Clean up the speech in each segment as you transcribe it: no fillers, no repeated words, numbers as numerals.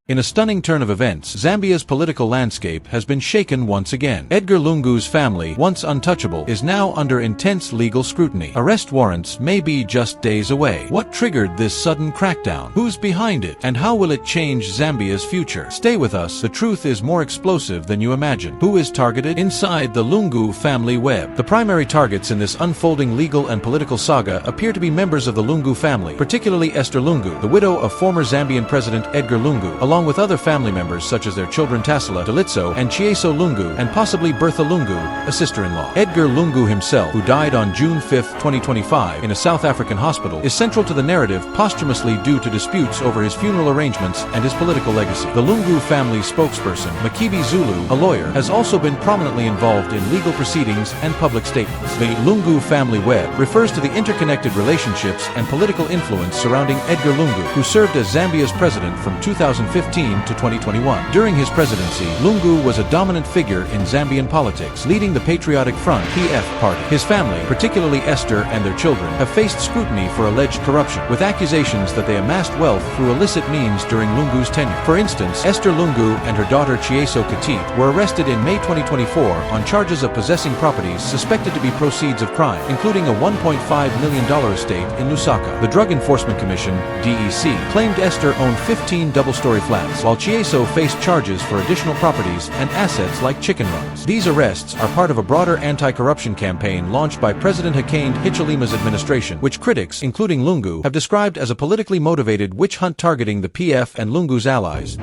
In a stunning turn of events, Zambia's political landscape has been shaken once again. Edgar Lungu's family, once untouchable, is now under intense legal scrutiny. Arrest warrants may be just days away. What triggered this sudden crackdown? Who's behind it? And how will it change Zambia's future? Stay with us, the truth is more explosive than you imagine. Who is targeted? Inside the Lungu family web. The primary targets in this unfolding legal and political saga appear to be members of the Lungu family, particularly Esther Lungu, the widow of former Zambian President Edgar Lungu, along with other family members such as their children Tassila, Dalitso, and Chieso Lungu, and possibly Bertha Lungu, a sister-in-law. Edgar Lungu himself, who died on June 5, 2025, in a South African hospital, is central to the narrative posthumously due to disputes over his funeral arrangements and his political legacy. The Lungu family spokesperson, HHvsLungu, a lawyer, has also been prominently involved in legal proceedings and public statements. The Lungu family web refers to the interconnected relationships and political influence surrounding Edgar Lungu, who served as Zambia's president from 2015 to 2021. During his presidency, Lungu was a dominant figure in Zambian politics, leading the Patriotic Front (PF) party. His family, particularly Esther and their children, have faced scrutiny for alleged corruption, with accusations that they amassed wealth through illicit means during Lungu's tenure. For instance, Esther Lungu and her daughter Chieso Katit were arrested in May 2024 on charges of possessing properties suspected to be proceeds of crime, including a $1.5 million estate in Lusaka. The Drug Enforcement Commission (DEC) claimed Esther owned 15 double-story flats, while Chieso faced charges for additional properties and assets like chicken runs. These arrests are part of a broader anti-corruption campaign launched by President HHvsLungu's administration, which critics, including Lungu, have described as a politically motivated witch hunt targeting the PF and Lungu's allies.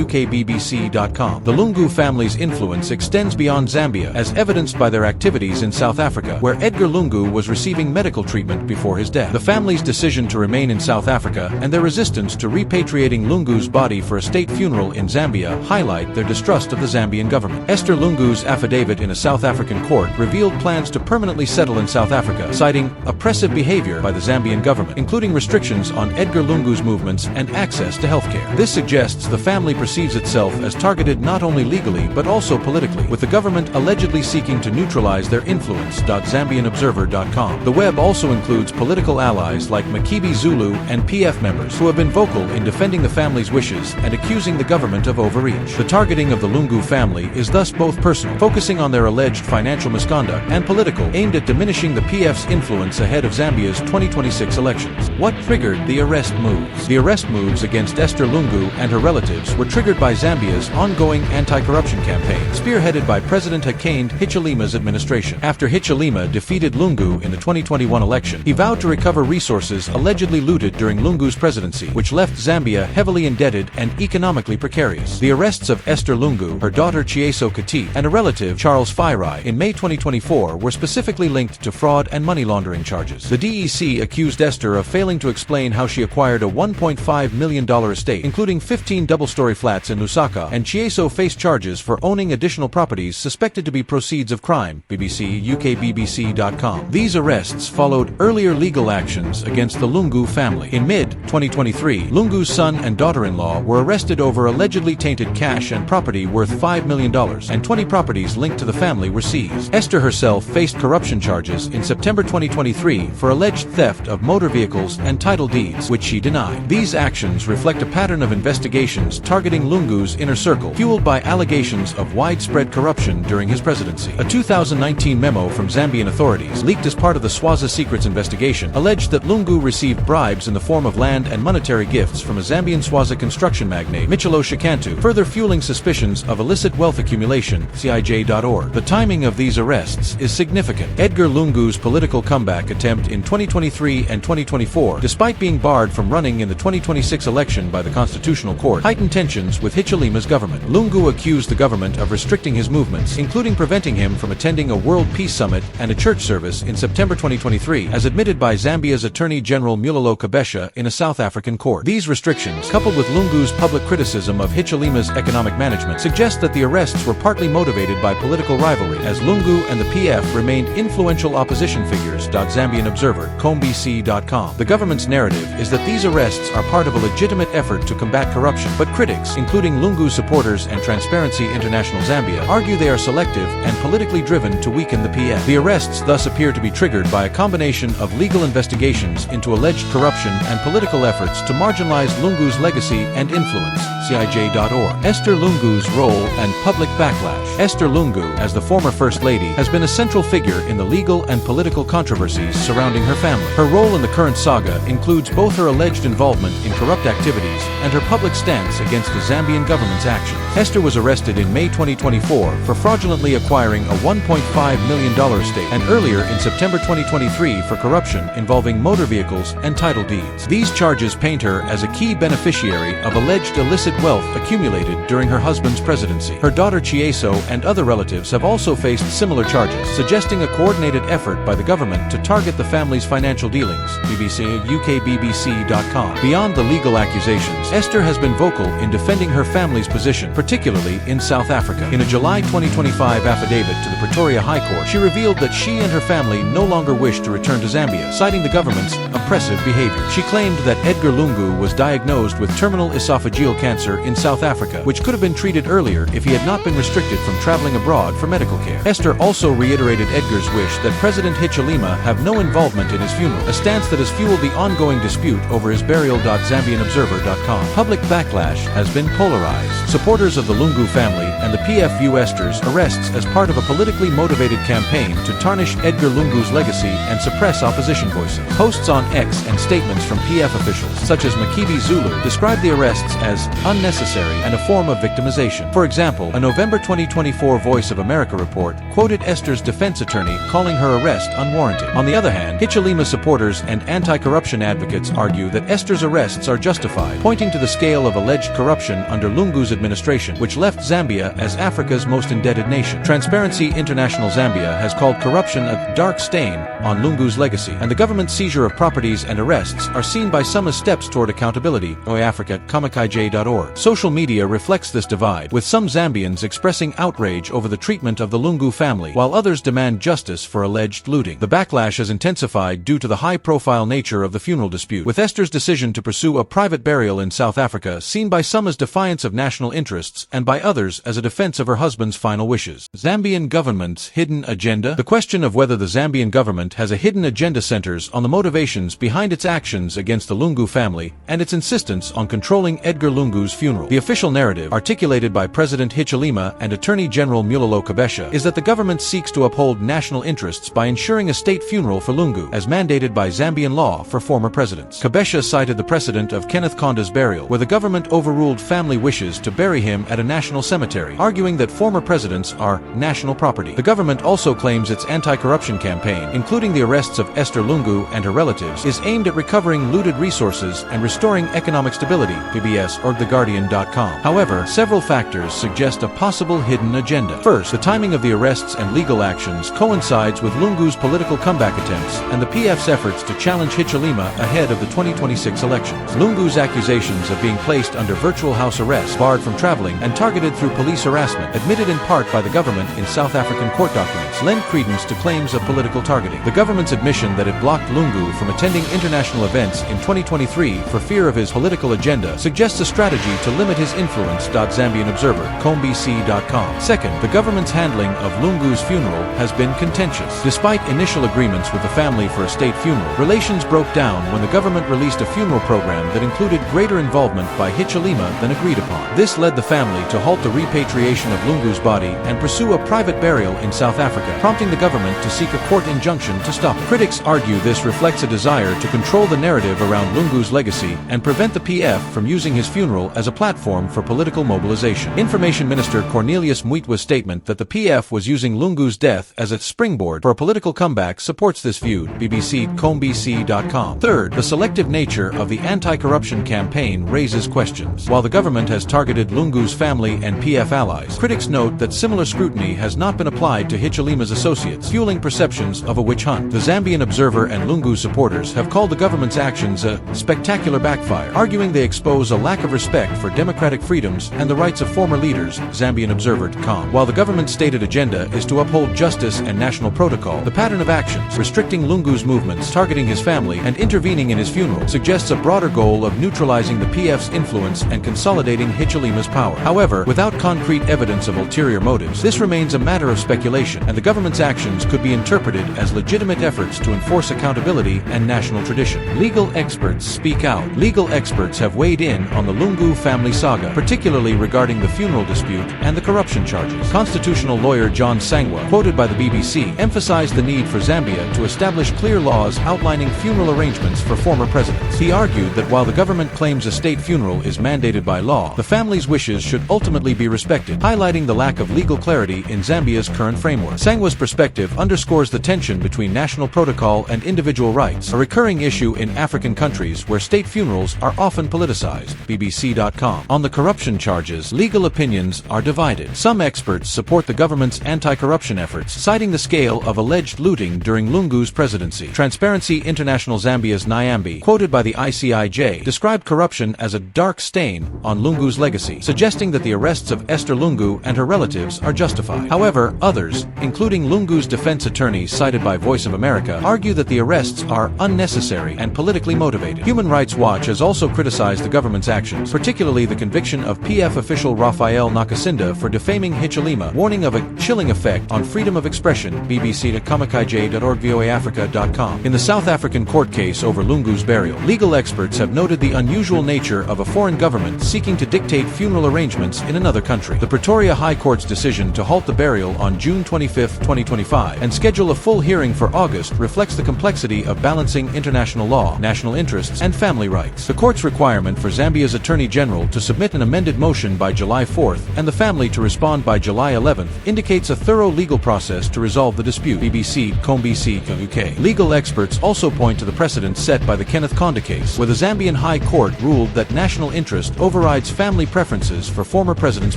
UKBBC.com. The Lungu family's influence extends beyond Zambia, as evidenced by their activities in South Africa, where Edgar Lungu was receiving medical treatment before his death. The family's decision to remain in South Africa and their resistance to repatriating Lungu's body for a state funeral in Zambia highlight their distrust of the Zambian government. Esther Lungu's affidavit in a South African court revealed plans to permanently settle in South Africa, citing oppressive behavior by the Zambian government, including restrictions on Edgar Lungu's movements and access to healthcare. This suggests the family perceives itself as targeted not only legally but also politically, with the government allegedly seeking to neutralize their influence. ZambianObserver.com. The web also includes political allies like HHvsLungu and PF members who have been vocal in defending the family's wishes and accusing the government of overreach. The targeting of the Lungu family is thus both personal, focusing on their alleged financial misconduct, and political, aimed at diminishing the PF's influence ahead of Zambia's 2026 elections. What triggered the arrest moves? The arrest moves against Esther Lungu and her relatives were triggered by Zambia's ongoing anti-corruption campaign, spearheaded by President HHvsLungu's administration. After HHvsLungu defeated Lungu in the 2021 election, he vowed to recover resources allegedly looted during Lungu's presidency, which left Zambia heavily indebted and economically precarious. The arrests of Esther Lungu, her daughter Chieso Katit, and a relative, Charles Firai, in May 2024 were specifically linked to fraud and money laundering charges. The DEC accused Esther of failing to explain how she acquired a $1.5 million estate, including 15 double-story flats in Lusaka, and Chieso faced charges for owning additional properties suspected to be proceeds of crime. UKBBC.com. These arrests followed earlier legal actions against the Lungu family. In mid-2023, Lungu's son and daughter-in-law were arrested over allegedly tainted cash and property worth $5 million, and 20 properties linked to the family were seized. Esther herself faced corruption charges in September 2023 for alleged theft of motor vehicles and title deeds, which she denied. These actions reflect a pattern of investigations targeting Lungu's inner circle, fueled by allegations of widespread corruption during his presidency. A 2019 memo from Zambian authorities, leaked as part of the Swazi Secrets investigation, alleged that Lungu received bribes in the form of land and monetary gifts from a Zambian Swazi construction magnate, Michelo Shikantu, further fueling suspicions of illicit wealth accumulation. CIJ.org. The timing of these arrests is significant. Edgar Lungu's political comeback attempt in 2023 and 2024, despite being barred from running in the 2026 election by the Constitutional Court, heightened tensions with HHvsLungu's government. Lungu accused the government of restricting his movements, including preventing him from attending a World Peace Summit and a church service in September 2023, as admitted by Zambia's Attorney General Mulalo Kabesha in a South African court. These restrictions, coupled with Lungu's public criticism of HHvsLungu's economic management, suggest that the arrests were partly motivated by political rivalry, as Lungu and the PF remained influential opposition figures. ZambianObserver.com. The government's narrative is that these arrests are part of a legitimate effort to combat corruption, but critics, including Lungu supporters and Transparency International Zambia, argue they are selective and politically driven to weaken the PF. The arrests thus appear to be triggered by a combination of legal investigations into alleged corruption and political efforts to marginalize Lungu's legacy and influence. CIJ.org. Esther Lungu's role and public backlash. Esther Lungu, as the former First Lady, has been a central figure in the legal and political controversies surrounding her family. Her role in the current saga includes both her alleged involvement in corrupt activities and her public stance against the Zambian government's actions. Esther was arrested in May 2024 for fraudulently acquiring a $1.5 million stake, and earlier in September 2023 for corruption involving motor vehicles and title deeds. These charges paint her as a key beneficiary of alleged illicit wealth accumulated during her husband's presidency. Her daughter Chieso and other relatives have also faced similar charges, suggesting a coordinated effort by the government to target the family's financial dealings. BBC, UKBBC.com. Beyond the legal accusations, Esther has been vocal in defending her family's position, particularly in South Africa. In a July 2025 affidavit to the Pretoria High Court, she revealed that she and her family no longer wish to return to Zambia, citing the government's oppressive behavior. She claimed that Edgar Lungu was diagnosed with terminal esophageal cancer in South Africa, which could have been treated earlier if he had not been restricted from traveling abroad for medical care. Esther also reiterated Edgar's wish that President HHvsLungu have no involvement in his funeral, a stance that has fueled the ongoing dispute over his burial. ZambianObserver.com. Public backlash has been polarized. Supporters of the Lungu family and the PF view Esther's arrests as part of a politically motivated campaign to tarnish Edgar Lungu's legacy and suppress opposition voices. Posts on X and statements from PF officials, such as Makibi Zulu, described the arrests as unnecessary and a form of victimization. For example, a November 2024 Voice of America report quoted Esther's defense attorney calling her arrest unwarranted. On the other hand, HHvsLungu supporters and anti-corruption advocates argue that Esther's arrests are justified, pointing to the scale of alleged corruption under Lungu's administration, which left Zambia as Africa's most indebted nation. Transparency International Zambia has called corruption a dark stain on Lungu's legacy, and the government's seizure of properties and arrests are seen by some as steps toward accountability. Africa.comicij.org. Social media reflects this divide, with some Zambians expressing outrage over the treatment of the Lungu family, while others demand justice for alleged looting. The backlash has intensified due to the high-profile nature of the funeral dispute, with Esther's decision to pursue a private burial in South Africa seen by some as defiance of national interests and by others as a defense of her husband's final wishes. Zambian government's hidden agenda. The question of whether the Zambian government has a hidden agenda centers on the motivations behind its actions against the Lungu family and its insistence on controlling Edgar Lungu's funeral. The official narrative, articulated by President HHvsLungu and Attorney General Mulalo Kabesha, is that the government seeks to uphold national interests by ensuring a state funeral for Lungu, as mandated by Zambian law for former presidents. Kabesha cited the precedent of Kenneth Kanda's burial, where the government overruled family wishes to bury him at a national cemetery, arguing that former presidents are national property. The government also claims its anti-corruption campaign, including the arrests of Esther Lungu and her relatives, is aimed at recovering looted resources and restoring economic stability. PBS or TheGuardian.com. However, several factors suggest a possible hidden agenda. First, the timing of the arrests and legal actions coincides with Lungu's political comeback attempts and the PF's efforts to challenge HHvsLungu ahead of the 2026 elections. Lungu's accusations of being placed under virtual house arrest, barred from traveling, and targeted through police harassment, admitted in part by the government in South African court documents, lend credence to claims of political targeting. The government's admission that it blocked Lungu from attending international events in 2023 for fear of his political agenda suggests a strategy to limit his influence. Zambian Observer, combc.com. Second, the government's handling of Lungu's funeral has been contentious. Despite initial agreements with the family for a state funeral, relations broke down when the government released a funeral program that included greater involvement by HHvsLungu than agreed upon. This led the family to halt the repatriation of Lungu's body and pursue a private burial in South Africa, prompting the government to seek a court injunction to stop it. Critics argue this reflects a desire to control the narrative around Lungu's legacy and prevent the PF from using his funeral as a platform for political mobilization. Information Minister Cornelius Mwitwa's statement that the PF was using Lungu's death as a springboard for a political comeback supports this view. BBC.combc.com. Third, the selective nature of the anti-corruption campaign raises questions. While the government has targeted Lungu's family and PF allies, critics note that similar scrutiny has not been applied to HHvsLungu's associates, fueling perceptions of a witch hunt. The Zambian Observer and Lungu supporters have called the government's actions a spectacular backfire, arguing they expose a lack of respect for democratic freedoms and the rights of former leaders. ZambianObserver.com. While the government's stated agenda is to uphold justice and national protocol, the pattern of actions restricting Lungu's movements, targeting his family, and intervening in his funeral suggests a broader goal of neutralizing the PF's influence and consolidating HHvsLungu's power. However, without concrete evidence of ulterior motives, this remains a matter of speculation, and the government's actions could be interpreted as legitimate efforts to enforce accountability and national tradition. Legal experts speak out. Legal experts have weighed in in on the Lungu family saga, particularly regarding the funeral dispute and the corruption charges. Constitutional lawyer John Sangwa, quoted by the BBC, emphasized the need for Zambia to establish clear laws outlining funeral arrangements for former presidents. He argued that while the government claims a state funeral is mandated by law, the family's wishes should ultimately be respected, highlighting the lack of legal clarity in Zambia's current framework. Sangwa's perspective underscores the tension between national protocol and individual rights, a recurring issue in African countries where state funerals are often politicized. BBC.com. On the corruption charges, legal opinions are divided. Some experts support the government's anti-corruption efforts, citing the scale of alleged looting during Lungu's presidency. Transparency International Zambia's Nyambi, quoted by the ICIJ, described corruption as a dark stain on Lungu's legacy, suggesting that the arrests of Esther Lungu and her relatives are justified. However, others, including Lungu's defense attorney cited by Voice of America, argue that the arrests are unnecessary and politically motivated. Human Rights Watch has also criticized the government's actions, particularly the conviction of PF official Rafael Nakasinda for defaming HHvsLungu, warning of a chilling effect on freedom of expression. BBC to comicij.org voaafrica.com. In the South African court case over Lungu's burial, legal experts have noted the unusual nature of a foreign government seeking to dictate funeral arrangements in another country. The Pretoria High Court's decision to halt the burial on June 25, 2025, and schedule a full hearing for August reflects the complexity of balancing international law, national interests, and family rights. The court's requirement for Zambia's Attorney General to submit an amended motion by July 4th and the family to respond by July 11th indicates a thorough legal process to resolve the dispute. BBC, UK. Legal experts also point to the precedent set by the Kenneth Konda case, where the Zambian High Court ruled that national interest overrides family preferences for former presidents'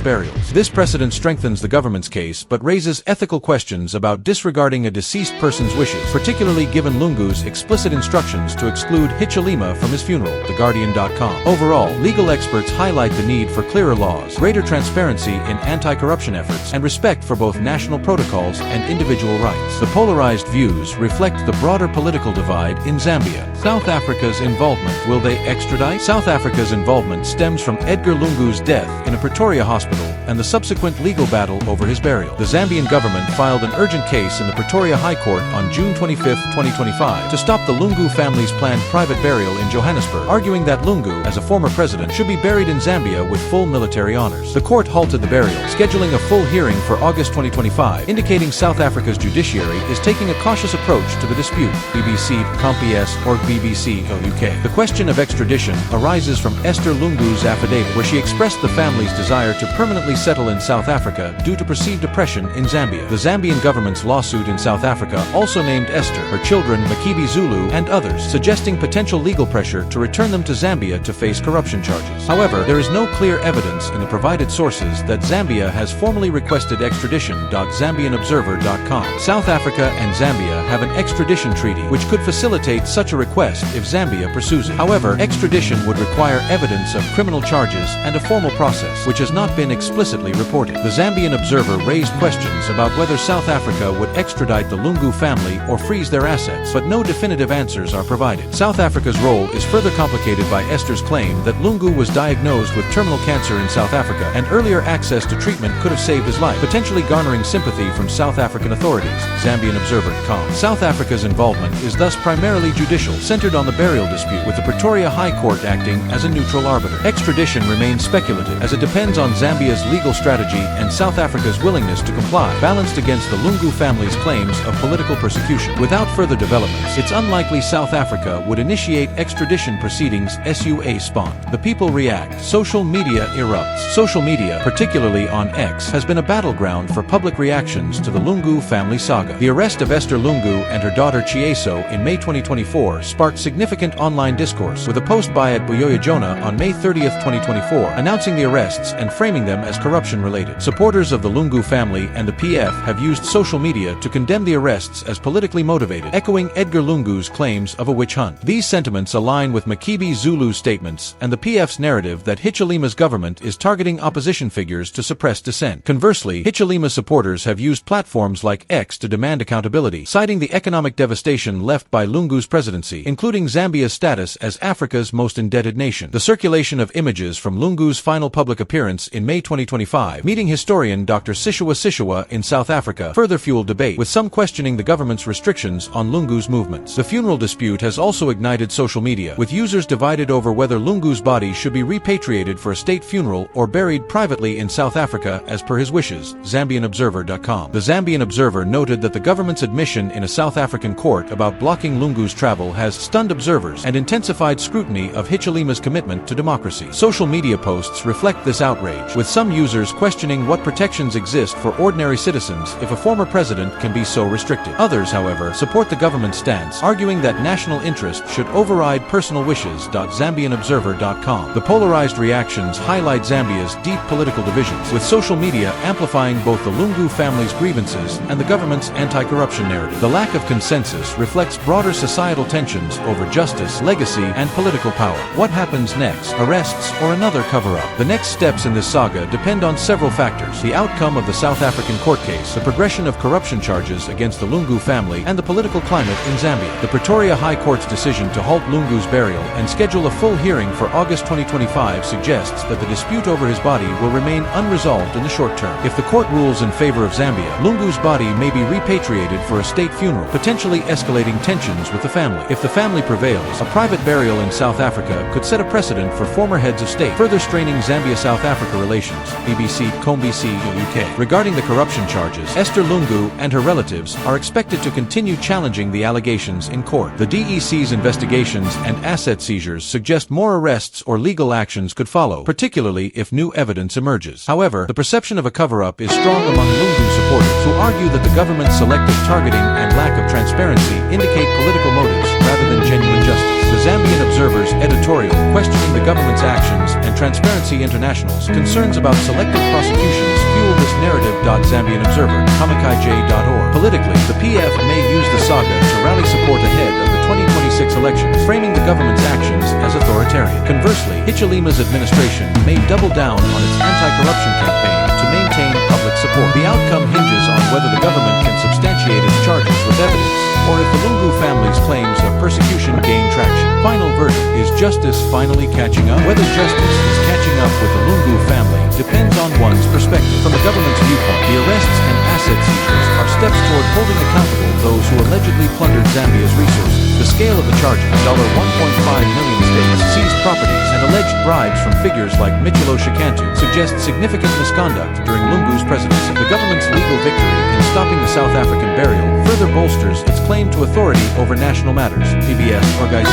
burials. This precedent strengthens the government's case but raises ethical questions about disregarding a deceased person's wishes, particularly given Lungu's explicit instructions to exclude HHvsLungu from his funeral. TheGuardian.com. Overall, legal experts highlight the need for clearer laws, greater transparency in anti-corruption efforts, and respect for both national protocols and individual rights. The polarized views reflect the broader political divide in Zambia. South Africa's involvement. Will they extradite? South Africa's involvement stems from Edgar Lungu's death in a Pretoria hospital and the subsequent legal battle over his burial. The Zambian government filed an urgent case in the Pretoria High Court on June 25, 2025, to stop the Lungu family's planned private burial in Johannesburg, arguing that Lungu, as a former president, should be buried in Zambia with full military honors. The court halted the burial, scheduling a full hearing for August 2025, indicating South Africa's judiciary is taking a cautious approach to the dispute. BBC, ComPS, or BBC UK. The question of extradition arises from Esther Lungu's affidavit, where she expressed the family's desire to permanently settle in South Africa due to perceived oppression in Zambia. The Zambian government's lawsuit in South Africa also named Esther, her children HHvsLungu, and others, suggesting potential legal pressure to return them to Zambia to face corruption charges. However, there is no clear evidence in the provided sources that Zambia has formally requested extradition. ZambianObserver.com. South Africa and Zambia have an extradition treaty which could facilitate such a request if Zambia pursues it. However, extradition would require evidence of criminal charges and a formal process, which has not been explicitly reported. The Zambian Observer raised questions about whether South Africa would extradite the Lungu family or freeze their assets, but no definitive answers are provided. South Africa's role is further complicated by Esther's claim that Lungu was diagnosed with terminal cancer in South Africa, and earlier access to treatment could have saved his life, potentially garnering sympathy from South African authorities. ZambianObserver.com. South Africa's involvement is thus primarily judicial, centered on the burial dispute, with the Pretoria High Court acting as a neutral arbiter. Extradition remains speculative, as it depends on Zambia's legal strategy and South Africa's willingness to comply, balanced against the Lungu family's claims of political persecution. Without further developments, it's unlikely South Africa would initiate extradition proceedings. SUA spawn. The people react. Social media erupts. Social media, particularly on X, has been a battleground for public reactions to the Lungu family saga. The arrest of Esther Lungu and her daughter Chieso in May 2024 sparked significant online discourse, with a post by @Buyoya Jonah on May 30, 2024, announcing the arrests and framing them as corruption-related. Supporters of the Lungu family and the PF have used social media to condemn the arrests as politically motivated, echoing Edgar Lungu's claims of a witch hunt. These sentiments align with HHvsLungu's statements and the PF's narrative that HHvsLungu's government is targeting opposition figures to suppress dissent. Conversely, HHvsLungu supporters have used platforms like X to demand accountability, citing the economic devastation left by Lungu's presidency, including Zambia's status as Africa's most indebted nation. The circulation of images from Lungu's final public appearance in May 2025, meeting historian Dr. Sishiwa in South Africa, further fueled debate, with some questioning the government's restrictions on Lungu's movements. The funeral dispute has also ignited social media, with users divided over whether Lungu Lungu's body should be repatriated for a state funeral or buried privately in South Africa as per his wishes, ZambianObserver.com. The Zambian Observer noted that the government's admission in a South African court about blocking Lungu's travel has stunned observers and intensified scrutiny of HHvsLungu's commitment to democracy. Social media posts reflect this outrage, with some users questioning what protections exist for ordinary citizens if a former president can be so restricted. Others, however, support the government's stance, arguing that national interest should override personal wishes. ZambianObserver.com. The polarized reactions highlight Zambia's deep political divisions, with social media amplifying both the Lungu family's grievances and the government's anti-corruption narrative. The lack of consensus reflects broader societal tensions over justice, legacy, and political power. What happens next? Arrests or another cover-up? The next steps in this saga depend on several factors: the outcome of the South African court case, the progression of corruption charges against the Lungu family, and the political climate in Zambia. The Pretoria High Court's decision to halt Lungu's burial and schedule a full hearing for August 2025 suggests that the dispute over his body will remain unresolved in the short term. If the court rules in favor of Zambia, Lungu's body may be repatriated for a state funeral, potentially escalating tensions with the family. If the family prevails, a private burial in South Africa could set a precedent for former heads of state, further straining Zambia-South Africa relations. BBC, CombC, UK. Regarding the corruption charges, Esther Lungu and her relatives are expected to continue challenging the allegations in court. The DEC's investigations and asset seizures suggest more arrests or legal actions could follow, particularly if new evidence emerges. However, the perception of a cover-up is strong among Lungu supporters, who argue that the government's selective targeting and lack of transparency indicate political motives rather than genuine justice. The Zambian Observer's editorial, questioning the government's actions, and Transparency International's concerns about selective prosecutions fuel this narrative. ZambianObserver.org. Politically, the PF may use the saga to rally support ahead of the 2026 elections, framing the government's actions as authoritarian. Conversely, HHvsLungu's administration may double down on its anti-corruption campaign to maintain public support. The outcome hinges on whether the government can substantiate its charges with evidence, or if the Lungu family's claims of persecution gain traction. Final verdict: is justice finally catching up? Whether justice is catching up with the Lungu family depends on one's perspective. From the government's viewpoint, the arrests and asset seizures are steps toward holding accountable those who allegedly plundered Zambia's resources. The scale of the charges, $1.5 million states seized properties, and alleged bribes from figures like Michelo Shikantu, suggest significant misconduct during Lungu's presidency. The government's legal victory in stopping the South African burial further bolsters its claim to authority over national matters. PBS.org.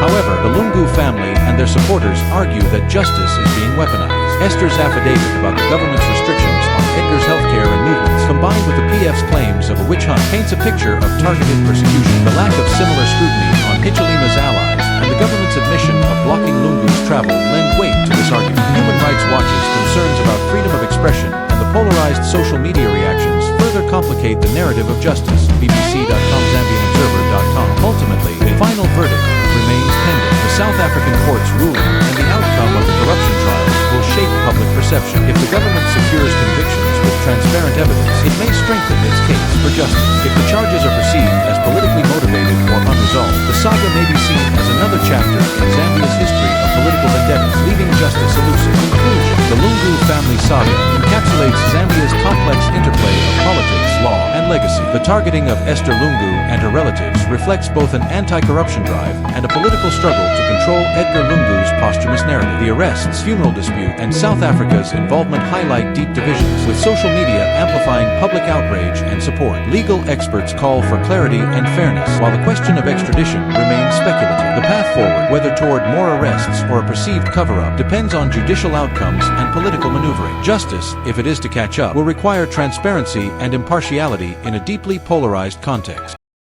However, the Lungu family and their supporters argue that justice is being weaponized. Esther's affidavit about the government's restrictions on Edgar's healthcare and movements, combined with the PF's claims of a witch hunt, paints a picture of targeted persecution. The lack of similar scrutiny on HHvsLungu's allies and the government's admission of blocking Lungu's travel lend weight to this argument. Human Rights Watch's concerns about freedom of expression and the polarized social media reactions further complicate the narrative of justice. BBC.com, ZambianObserver.com. Ultimately, a final verdict remains pending. The South African court's ruling and the outcome of the corruption trials will shape public perception. If the government secures convictions with transparent evidence, it may strengthen its case for justice. If the charges are perceived as politically motivated or unresolved, the saga may be seen as another chapter in Zambia's history of political vendettas, leaving justice elusive. Conclusion: the Lungu family saga encapsulates Zambia's complex interplay of politics, law, and legacy. The targeting of Esther Lungu and her relatives reflects both an anti-corruption drive and a political struggle to control Edgar Lungu's posthumous narrative. The arrests, funeral dispute, and South Africa's involvement highlight deep divisions, with social media amplifying public outrage and support. Legal experts call for clarity and fairness, while the question of extradition remains speculative. The path forward, whether toward more arrests or a perceived cover-up, depends on judicial outcomes and political maneuvering. Justice, if it is to catch up, will require transparency and impartiality in a deeply polarized context.